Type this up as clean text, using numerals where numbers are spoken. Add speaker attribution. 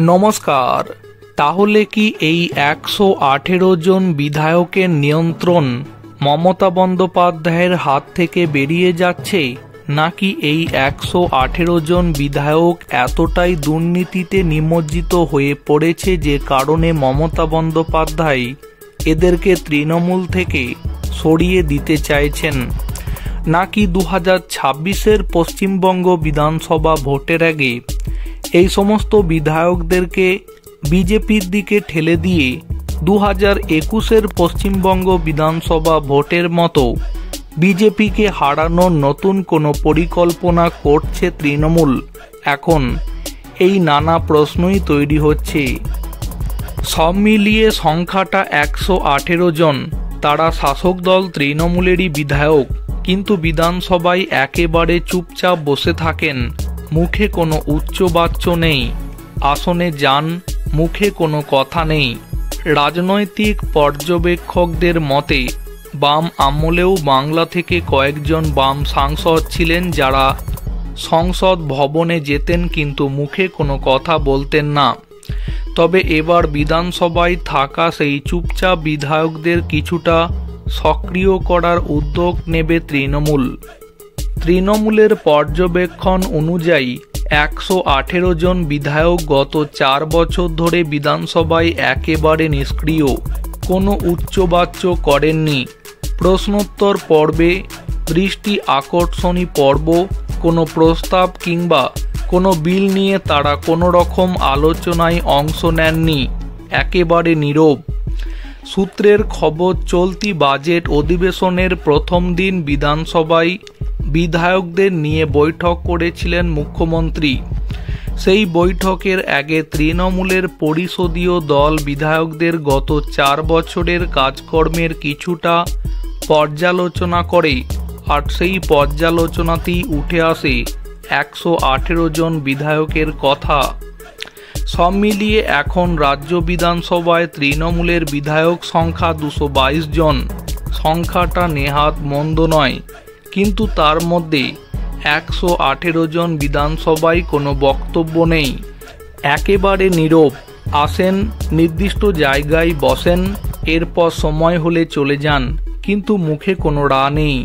Speaker 1: নমস্কার। তাহলে কি এই 118 জন বিধায়কের নিয়ন্ত্রণ মমতা বন্দ্যোপাধ্যায়ের হাত থেকে বেরিয়ে যাচ্ছে, নাকি এই 118 জন বিধায়ক এতটাই দুর্নীতিতে নিমজ্জিত হয়ে পড়েছে যে কারণে মমতা বন্দ্যোপাধ্যায় এদেরকে তৃণমূল থেকে সরিয়ে দিতে চাইছেন, নাকি 2026-এর পশ্চিমবঙ্গ বিধানসভা ভোটের আগে এই সমস্ত বিধায়কদেরকে বিজেপির দিকে ঠেলে দিয়ে 2021-এর পশ্চিমবঙ্গ বিধানসভা ভোটের মতো বিজেপিকে হারানোর নতুন কোনো পরিকল্পনা করছে তৃণমূল? এখন এই নানা প্রশ্নই তৈরি হচ্ছে। সব মিলিয়ে সংখ্যাটা 118 জন। তারা শাসক দল তৃণমূলেরই বিধায়ক, কিন্তু বিধানসভায় একেবারে চুপচাপ বসে থাকেন, মুখে কোনো উচ্চবাচ্য নেই, আসনে যান, মুখে কোনো কথা নেই। রাজনৈতিক পর্যবেক্ষকদের মতে বাম আমলেও বাংলা থেকে কয়েকজন বাম সাংসদ ছিলেন যারা সংসদ ভবনে যেতেন কিন্তু মুখে কোনো কথা বলতেন না। তবে এবার বিধানসভায় থাকা সেই চুপচাপ বিধায়কদের কিছুটা সক্রিয় করার উদ্যোগ নেবে তৃণমূল। তৃণমূলের পর্যবেক্ষণ অনুযায়ী 118 জন বিধায়ক গত 4 বছর ধরে বিধানসভায় একেবারে নিষ্ক্রিয়, কোনো উচ্চবাচ্য করেননি। প্রশ্নোত্তর পর্বে, দৃষ্টি আকর্ষণী পর্ব, কোনো প্রস্তাব কিংবা কোনো বিল নিয়ে তারা কোনো রকম আলোচনায় অংশ নেননি, একেবারে নীরব। সূত্রের খবর, চলতি বাজেট অধিবেশনের প্রথম দিন বিধানসভায় বিধায়কদের নিয়ে বৈঠক করেছিলেন মুখ্যমন্ত্রী। সেই বৈঠকের আগে তৃণমূলের পরিষদীয় দল বিধায়কদের গত 4 বছরের কাজকর্মের কিছুটা পর্যালোচনা করে, আর সেই পর্যালোচনাতেই উঠে আসে 118 জন বিধায়কের কথা। সব মিলিয়ে এখন রাজ্য বিধানসভায় তৃণমূলের বিধায়ক সংখ্যা 222 জন। সংখ্যাটা নেহাত মন্দ নয়, কিন্তু তার মধ্যে 118 জন বিধানসভায় কোনো বক্তব্য নেই, একেবারে নীরব। আসেন, নির্দিষ্ট জায়গায় বসেন, এরপর সময় হলে চলে যান, কিন্তু মুখে কোনো রা নেই।